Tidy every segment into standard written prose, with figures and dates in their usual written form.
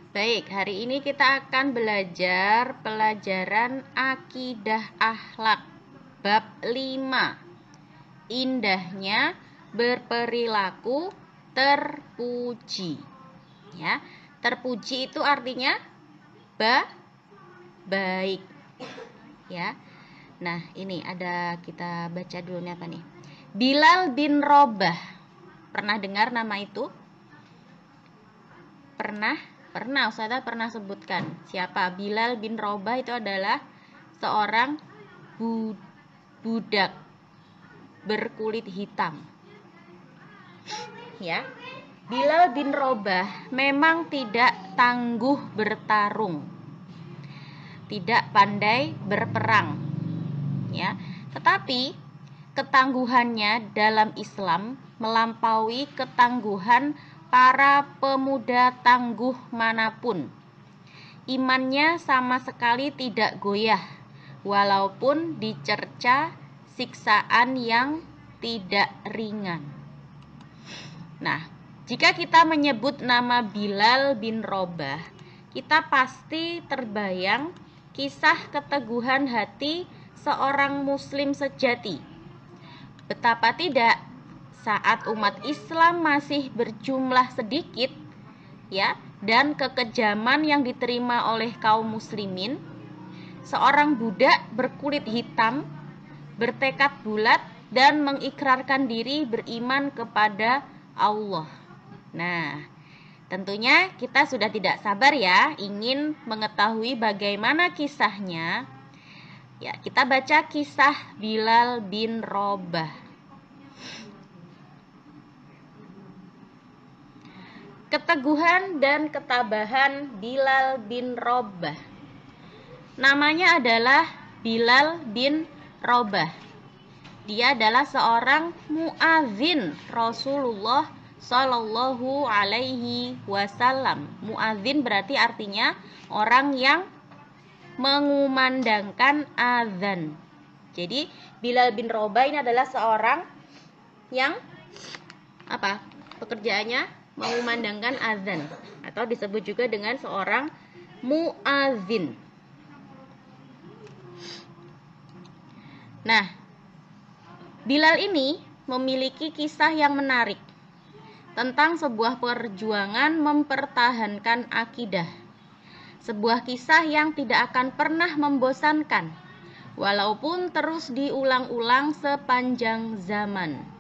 Baik, hari ini kita akan belajar pelajaran akidah akhlak bab 5. Indahnya berperilaku terpuji. Ya, terpuji itu artinya baik. Ya. Nah, ini kita baca dulu nih apa nih? Bilal bin Rabah. Pernah dengar nama itu? Pernah Ustazah pernah sebutkan. Siapa? Bilal bin Rabah itu adalah seorang budak berkulit hitam. Ya. Bilal bin Rabah memang tidak tangguh bertarung. Tidak pandai berperang. Ya. Tetapi ketangguhannya dalam Islam melampaui ketangguhan para pemuda tangguh manapun. Imannya sama sekali tidak goyah, walaupun dicerca siksaan yang tidak ringan. Nah, jika kita menyebut nama Bilal bin Rabah, kita pasti terbayang kisah keteguhan hati seorang muslim sejati. Betapa tidak, saat umat Islam masih berjumlah sedikit, ya, dan kekejaman yang diterima oleh kaum muslimin, seorang budak berkulit hitam bertekad bulat dan mengikrarkan diri beriman kepada Allah. Nah, tentunya kita sudah tidak sabar ya ingin mengetahui bagaimana kisahnya. Ya, kita baca kisah Bilal bin Rabah. Keteguhan dan ketabahan Bilal bin Rabah. Namanya adalah Bilal bin Rabah. Dia adalah seorang muadzin Rasulullah Shallallahu alaihi wasallam. Muadzin berarti artinya orang yang mengumandangkan azan. Jadi Bilal bin Rabah ini adalah seorang yang pekerjaannya mengumandangkan azan, atau disebut juga dengan seorang muadzin. Nah, Bilal ini memiliki kisah yang menarik tentang sebuah perjuangan mempertahankan akidah. Sebuah kisah yang tidak akan pernah membosankan, walaupun terus diulang-ulang sepanjang zaman.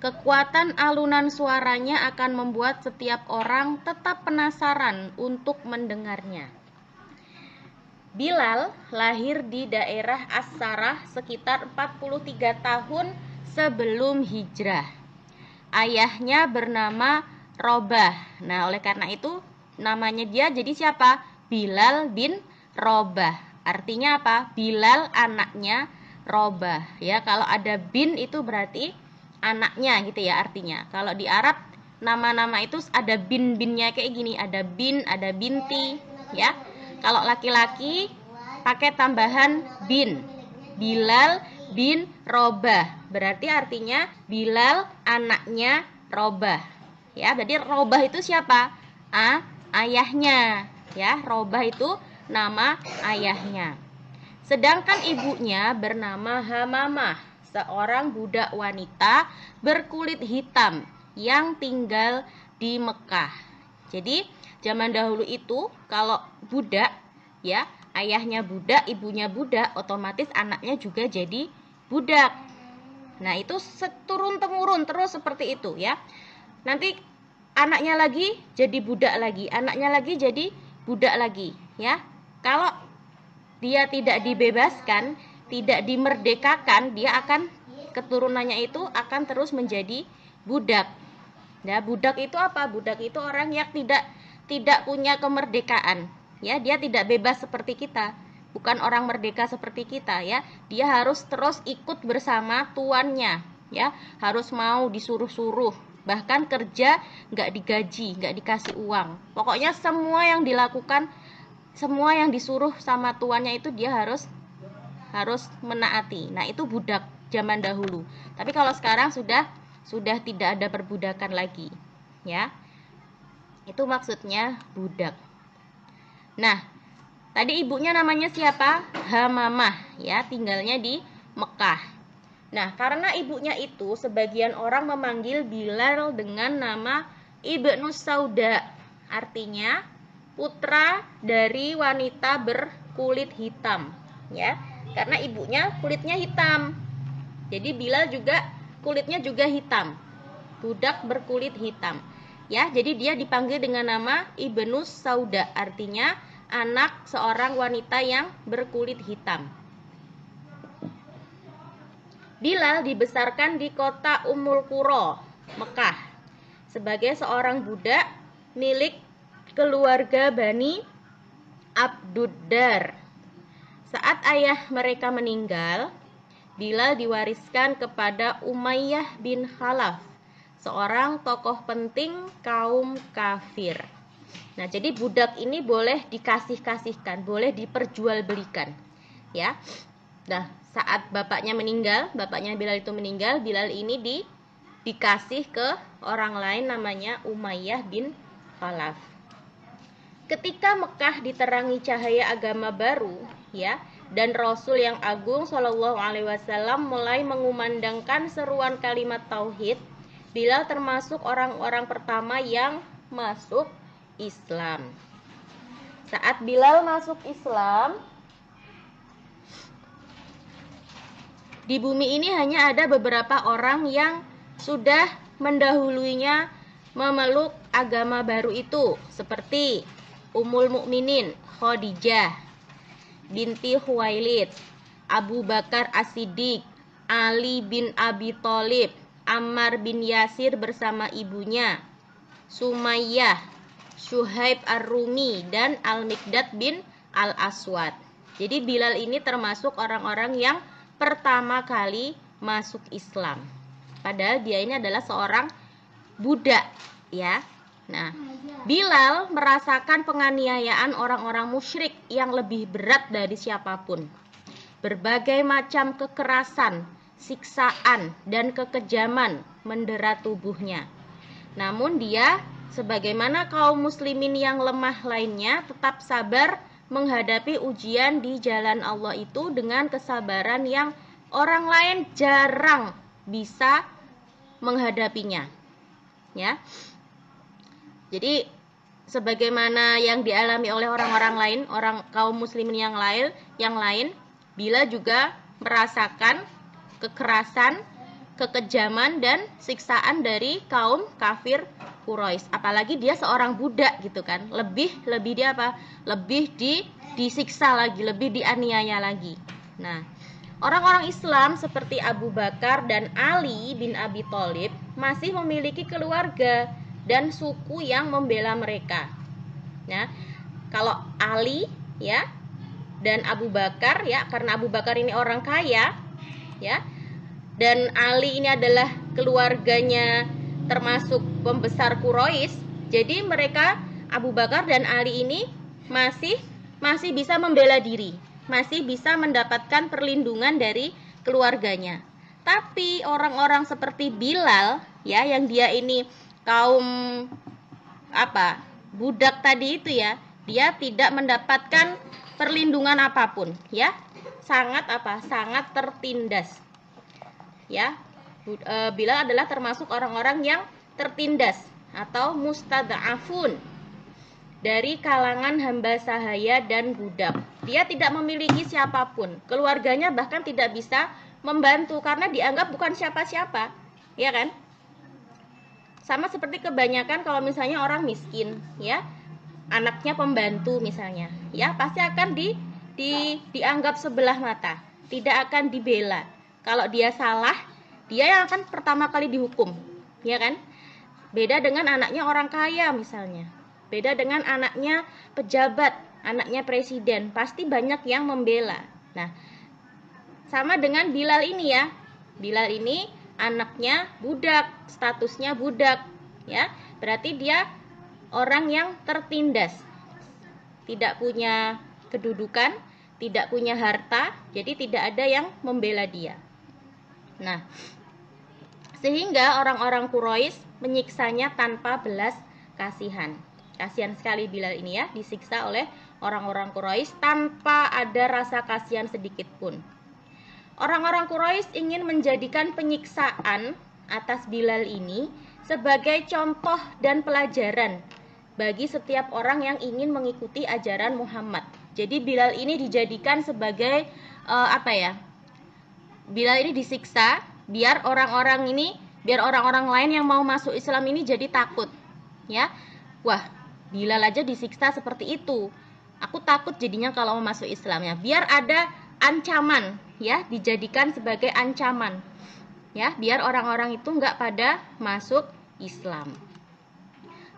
Kekuatan alunan suaranya akan membuat setiap orang tetap penasaran untuk mendengarnya. Bilal lahir di daerah As-Sarah sekitar 43 tahun sebelum hijrah. Ayahnya bernama Rabah. Nah, oleh karena itu namanya dia jadi siapa? Bilal bin Rabah. Artinya apa? Bilal anaknya Rabah. Ya, kalau ada bin itu berarti anaknya gitu ya artinya. Kalau di Arab nama-nama itu ada bin-binnya kayak gini, ada bin, ada binti, ya. Kalau laki-laki pakai tambahan bin. Bilal bin Rabah. Berarti artinya Bilal anaknya Rabah. Ya, berarti Rabah itu siapa? Ayahnya. Ya, Rabah itu nama ayahnya. Sedangkan ibunya bernama Hamamah, seorang budak wanita berkulit hitam yang tinggal di Mekah. Jadi zaman dahulu itu kalau budak, ya, ayahnya budak, ibunya budak, otomatis anaknya juga jadi budak. Nah, itu turun temurun terus seperti itu ya. Nanti anaknya lagi jadi budak lagi, anaknya lagi jadi budak lagi, ya. Kalau dia tidak dibebaskan, tidak dimerdekakan, dia akan keturunannya itu akan terus menjadi budak. Ya, budak itu apa? Budak itu orang yang tidak punya kemerdekaan. Ya, dia tidak bebas seperti kita. Bukan orang merdeka seperti kita ya. Dia harus terus ikut bersama tuannya, ya. Harus mau disuruh-suruh, bahkan kerja nggak digaji, nggak dikasih uang. Pokoknya semua yang dilakukan, semua yang disuruh sama tuannya itu dia harus menaati. Nah, itu budak zaman dahulu. Tapi kalau sekarang sudah tidak ada perbudakan lagi, ya. Itu maksudnya budak. Nah, tadi ibunya namanya siapa? Hamamah, ya, tinggalnya di Mekah. Nah, karena ibunya itu sebagian orang memanggil Bilal dengan nama Ibnu Sauda, artinya putra dari wanita berkulit hitam, ya. Karena ibunya kulitnya hitam. Jadi Bilal juga kulitnya juga hitam. Budak berkulit hitam. Ya, jadi dia dipanggil dengan nama Ibnu Sauda, artinya anak seorang wanita yang berkulit hitam. Bilal dibesarkan di kota Ummul Qura, Mekah, sebagai seorang budak milik keluarga Bani Abduddar. Saat ayah mereka meninggal, Bilal diwariskan kepada Umayyah bin Khalaf, seorang tokoh penting kaum kafir. Nah, jadi budak ini boleh dikasih-kasihkan, boleh diperjualbelikan, ya. Nah, saat bapaknya Bilal itu meninggal, Bilal ini dikasih ke orang lain namanya Umayyah bin Khalaf. Ketika Mekah diterangi cahaya agama baru, ya, dan Rasul yang agung Shallallahu Alaihi Wasallam mulai mengumandangkan seruan kalimat tauhid, Bilal termasuk orang-orang pertama yang masuk Islam. Saat Bilal masuk Islam, di bumi ini hanya ada beberapa orang yang sudah mendahulunya memeluk agama baru itu, seperti Ummul Mukminin Khadijah binti Khuwailid, Abu Bakar As-Siddiq, Ali bin Abi Thalib, Ammar bin Yasir bersama ibunya, Sumayyah, Syuhaib Ar-Rumi, dan Al-Miqdad bin Al-Aswad. Jadi Bilal ini termasuk orang-orang yang pertama kali masuk Islam. Padahal dia ini adalah seorang budak, ya. Nah, Bilal merasakan penganiayaan orang-orang musyrik yang lebih berat dari siapapun. Berbagai macam kekerasan, siksaan, dan kekejaman mendera tubuhnya. Namun dia, sebagaimana kaum muslimin yang lemah lainnya, tetap sabar menghadapi ujian di jalan Allah itu dengan kesabaran yang orang lain jarang bisa menghadapinya. Ya. Jadi sebagaimana yang dialami oleh orang-orang lain, orang kaum muslimin yang lain, Bila juga merasakan kekerasan, kekejaman dan siksaan dari kaum kafir Quraisy. Apalagi dia seorang budak gitu kan. Lebih dia apa? Lebih disiksa lagi, lebih dianiaya lagi. Nah, orang-orang Islam seperti Abu Bakar dan Ali bin Abi Thalib masih memiliki keluarga dan suku yang membela mereka. Nah, kalau Ali ya dan Abu Bakar ya, karena Abu Bakar ini orang kaya ya, dan Ali ini adalah keluarganya termasuk pembesar Quraisy. Jadi mereka, Abu Bakar dan Ali ini masih bisa membela diri, masih bisa mendapatkan perlindungan dari keluarganya. Tapi orang-orang seperti Bilal ya, yang dia ini kaum budak tadi itu ya, dia tidak mendapatkan perlindungan apapun ya, sangat tertindas ya. Bilal adalah termasuk orang-orang yang tertindas atau mustad'afun dari kalangan hamba sahaya dan budak. Dia tidak memiliki siapapun, keluarganya bahkan tidak bisa membantu karena dianggap bukan siapa-siapa, ya kan? Sama seperti kebanyakan kalau misalnya orang miskin ya, anaknya pembantu misalnya ya, pasti akan dianggap sebelah mata, tidak akan dibela. Kalau dia salah, dia yang akan pertama kali dihukum, ya kan? Beda dengan anaknya orang kaya misalnya, beda dengan anaknya pejabat, anaknya presiden, pasti banyak yang membela. Nah, sama dengan Bilal ini ya. Bilal ini anaknya budak, statusnya budak ya. Berarti dia orang yang tertindas, tidak punya kedudukan, tidak punya harta, jadi tidak ada yang membela dia. Nah, sehingga orang-orang Quraisy menyiksanya tanpa belas kasihan. Kasihan sekali Bilal ini ya, disiksa oleh orang-orang Quraisy tanpa ada rasa kasihan sedikit pun. Orang-orang Quraisy ingin menjadikan penyiksaan atas Bilal ini sebagai contoh dan pelajaran bagi setiap orang yang ingin mengikuti ajaran Muhammad. Jadi Bilal ini dijadikan sebagai Bilal ini disiksa biar orang-orang lain yang mau masuk Islam ini jadi takut. Ya. Wah, Bilal aja disiksa seperti itu. Aku takut jadinya kalau mau masuk Islamnya. Biar ada ancaman, ya, dijadikan sebagai ancaman. Ya, biar orang-orang itu enggak pada masuk Islam.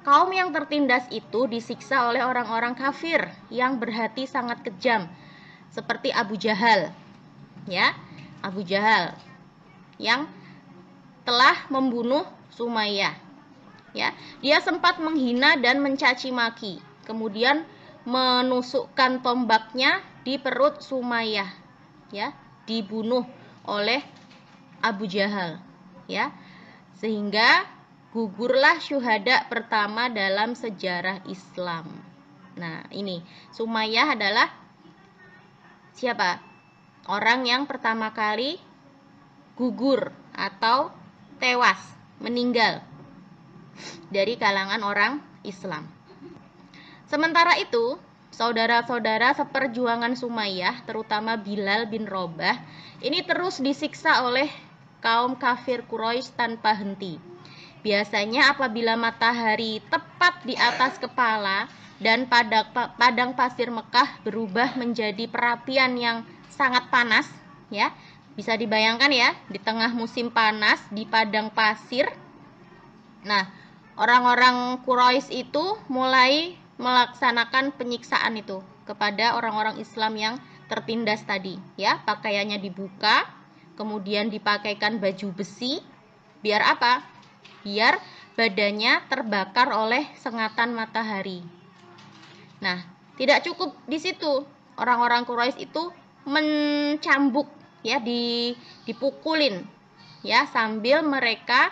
Kaum yang tertindas itu disiksa oleh orang-orang kafir yang berhati sangat kejam, seperti Abu Jahal. Ya, Abu Jahal yang telah membunuh Sumayyah. Ya, dia sempat menghina dan mencaci maki, kemudian menusukkan tombaknya di perut Sumayyah. Ya, dibunuh oleh Abu Jahal. Ya, sehingga gugurlah syuhada pertama dalam sejarah Islam. Nah, ini Sumayyah adalah siapa? Orang yang pertama kali gugur atau tewas, meninggal dari kalangan orang Islam. Sementara itu, saudara-saudara seperjuangan Sumayyah, terutama Bilal bin Robah, ini terus disiksa oleh kaum kafir Quraisy tanpa henti. Biasanya apabila matahari tepat di atas kepala dan padang pasir Mekah berubah menjadi perapian yang sangat panas, ya. Bisa dibayangkan ya, di tengah musim panas di padang pasir. Nah, orang-orang Quraisy itu mulai melaksanakan penyiksaan itu kepada orang-orang Islam yang tertindas tadi, ya. Pakaiannya dibuka, kemudian dipakaikan baju besi. Biar apa? Biar badannya terbakar oleh sengatan matahari. Nah, tidak cukup di situ. Orang-orang Quraisy itu mencambuk, ya, dipukulin, ya, sambil mereka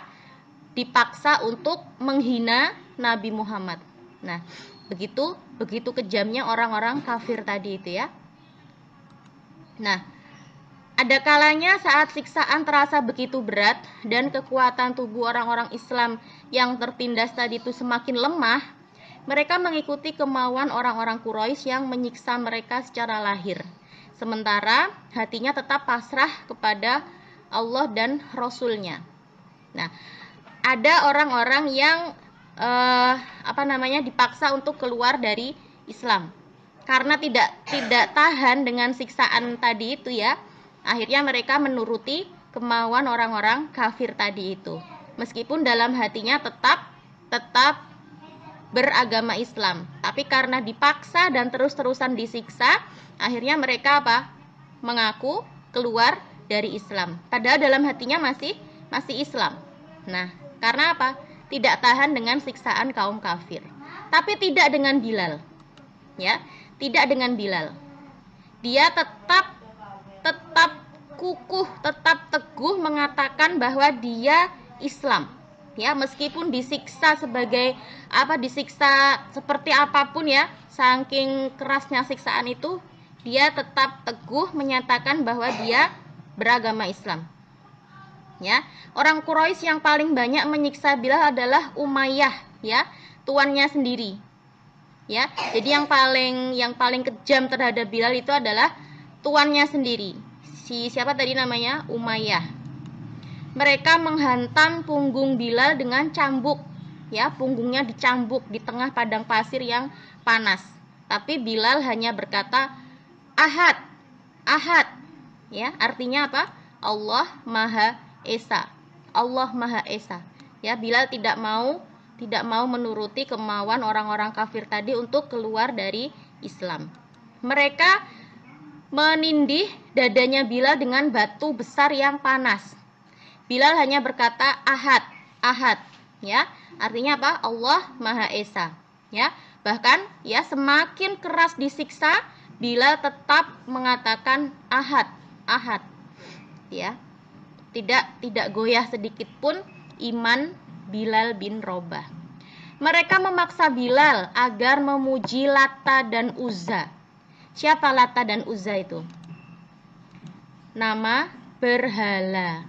dipaksa untuk menghina Nabi Muhammad. Nah, begitu kejamnya orang-orang kafir tadi itu, ya. Nah, ada kalanya saat siksaan terasa begitu berat dan kekuatan tubuh orang-orang Islam yang tertindas tadi itu semakin lemah, mereka mengikuti kemauan orang-orang Quraisy yang menyiksa mereka secara lahir. Sementara hatinya tetap pasrah kepada Allah dan Rasul-Nya. Nah, ada orang-orang yang dipaksa untuk keluar dari Islam karena tidak tahan dengan siksaan tadi itu, ya. Akhirnya mereka menuruti kemauan orang-orang kafir tadi itu. Meskipun dalam hatinya tetap beragama Islam. Tapi karena dipaksa dan terus-terusan disiksa, akhirnya mereka mengaku keluar dari Islam. Padahal dalam hatinya masih Islam. Nah, karena apa? Tidak tahan dengan siksaan kaum kafir. Tapi tidak dengan Bilal. Ya, tidak dengan Bilal. Dia tetap kukuh, tetap teguh mengatakan bahwa dia Islam. Ya, meskipun disiksa disiksa seperti apapun, ya, saking kerasnya siksaan itu, dia tetap teguh menyatakan bahwa dia beragama Islam. Ya, orang Quraisy yang paling banyak menyiksa Bilal adalah Umayyah, ya, tuannya sendiri. Ya, jadi yang paling kejam terhadap Bilal itu adalah tuannya sendiri. Siapa tadi namanya? Umayyah. Mereka menghantam punggung Bilal dengan cambuk, ya, punggungnya dicambuk di tengah padang pasir yang panas. Tapi Bilal hanya berkata Ahad, Ahad, ya, artinya apa? Allah Maha Esa. Allah Maha Esa. Ya, Bilal tidak mau menuruti kemauan orang-orang kafir tadi untuk keluar dari Islam. Mereka menindih dadanya Bilal dengan batu besar yang panas. Bilal hanya berkata Ahad, Ahad, ya, artinya apa? Allah Maha Esa, ya. Bahkan, ya, semakin keras disiksa, Bilal tetap mengatakan Ahad, Ahad, ya. Tidak goyah sedikit pun iman Bilal bin Robah. mereka memaksa Bilal agar memuji Lata dan Uzza. Siapa Lata dan Uzza itu? Nama berhala.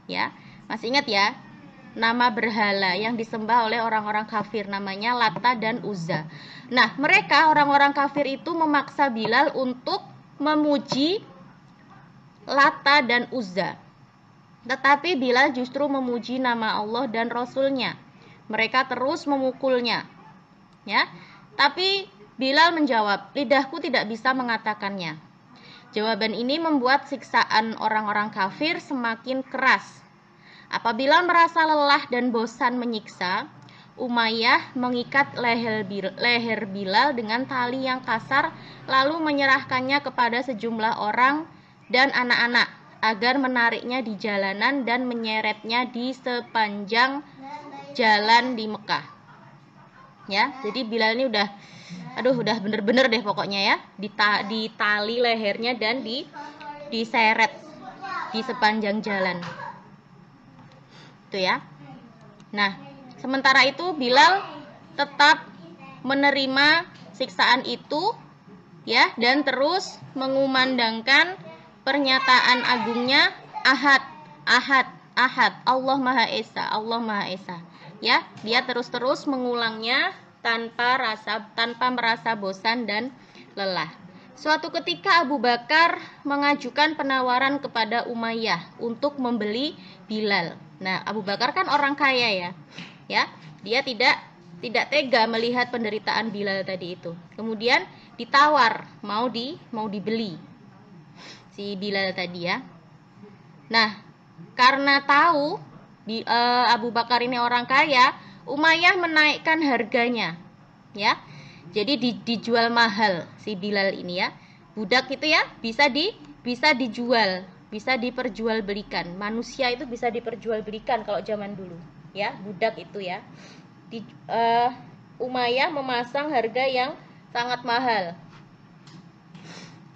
Ya, masih ingat ya? Nama berhala yang disembah oleh orang-orang kafir, namanya Lata dan Uzza. Nah, mereka orang-orang kafir itu memaksa Bilal untuk memuji Lata dan Uzza. Tetapi Bilal justru memuji nama Allah dan Rasulnya. Mereka terus memukulnya. Ya, tapi Bilal menjawab, lidahku tidak bisa mengatakannya. Jawaban ini membuat siksaan orang-orang kafir semakin keras. Apabila merasa lelah dan bosan menyiksa, Umayyah mengikat leher Bilal dengan tali yang kasar, lalu menyerahkannya kepada sejumlah orang dan anak-anak agar menariknya di jalanan dan menyeretnya di sepanjang jalan di Mekah. Ya, jadi Bilal ini udah bener-bener deh pokoknya ya, ditali lehernya dan diseret di sepanjang jalan. Itu ya. Nah, sementara itu Bilal tetap menerima siksaan itu ya, dan terus mengumandangkan pernyataan agungnya Ahad, Ahad, Ahad, Allah Maha Esa, Allah Maha Esa. Ya, dia terus-terus mengulangnya tanpa merasa bosan dan lelah. Suatu ketika Abu Bakar mengajukan penawaran kepada Umayyah untuk membeli Bilal. Nah, Abu Bakar kan orang kaya ya. Ya, dia tidak tega melihat penderitaan Bilal tadi itu. Kemudian ditawar, mau dibeli si Bilal tadi ya. Nah, karena tahu Abu Bakar ini orang kaya, Umayyah menaikkan harganya. Ya. Jadi dijual mahal si Bilal ini ya. Budak itu ya bisa dijual, bisa diperjualbelikan. Manusia itu bisa diperjualbelikan kalau zaman dulu, ya, budak itu ya. Umayyah memasang harga yang sangat mahal.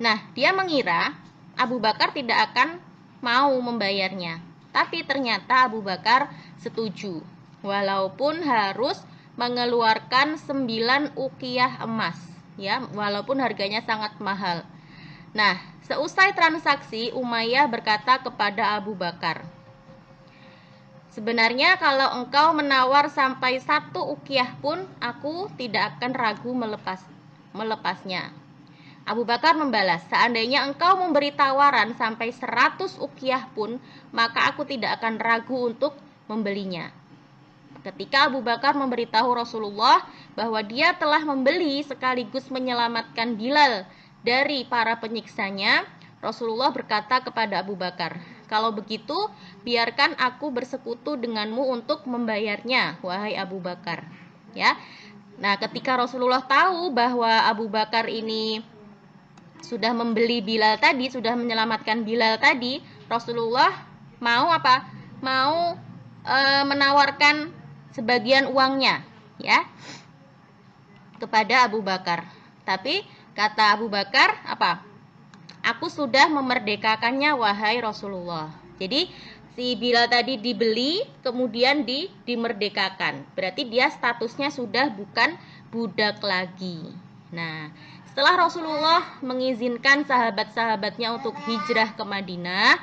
Nah, dia mengira Abu Bakar tidak akan mau membayarnya. Tapi ternyata Abu Bakar setuju, walaupun harus mengeluarkan 9 uqiyah emas, ya, walaupun harganya sangat mahal. Nah, seusai transaksi, Umayyah berkata kepada Abu Bakar, sebenarnya kalau engkau menawar sampai 1 uqiyah pun, aku tidak akan ragu melepasnya. Abu Bakar membalas, seandainya engkau memberi tawaran sampai 100 uqiyah pun, maka aku tidak akan ragu untuk membelinya. Ketika Abu Bakar memberitahu Rasulullah bahwa dia telah membeli sekaligus menyelamatkan Bilal dari para penyiksanya, Rasulullah berkata kepada Abu Bakar, kalau begitu biarkan aku bersekutu denganmu untuk membayarnya, wahai Abu Bakar. Ya. Nah, ketika Rasulullah tahu bahwa Abu Bakar ini sudah membeli Bilal tadi, sudah menyelamatkan Bilal tadi, Rasulullah mau apa? Mau menawarkan sebagian uangnya, ya, kepada Abu Bakar. Tapi kata Abu Bakar apa? Aku sudah memerdekakannya, wahai Rasulullah. Jadi si Bilal tadi dibeli, kemudian dimerdekakan. Berarti dia statusnya sudah bukan budak lagi. Nah, setelah Rasulullah mengizinkan sahabat-sahabatnya untuk hijrah ke Madinah,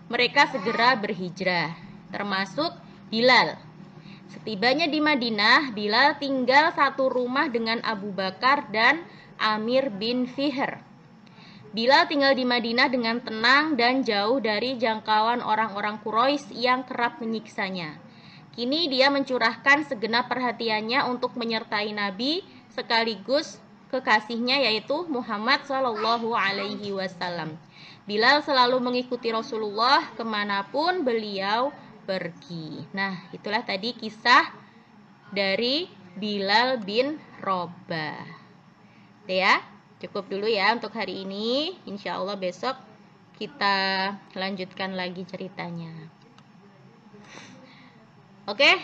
mereka segera berhijrah, termasuk Bilal. Setibanya di Madinah, Bilal tinggal satu rumah dengan Abu Bakar dan Amir bin Fihr. Bilal tinggal di Madinah dengan tenang dan jauh dari jangkauan orang-orang Quraisy yang kerap menyiksanya. Kini dia mencurahkan segenap perhatiannya untuk menyertai Nabi sekaligus kekasihnya yaitu Muhammad Shallallahu Alaihi Wasallam. Bilal selalu mengikuti Rasulullah kemanapun beliau pergi. Nah, itulah tadi kisah dari Bilal bin Rabah. Ya, cukup dulu ya untuk hari ini. Insya Allah besok kita lanjutkan lagi ceritanya. Oke,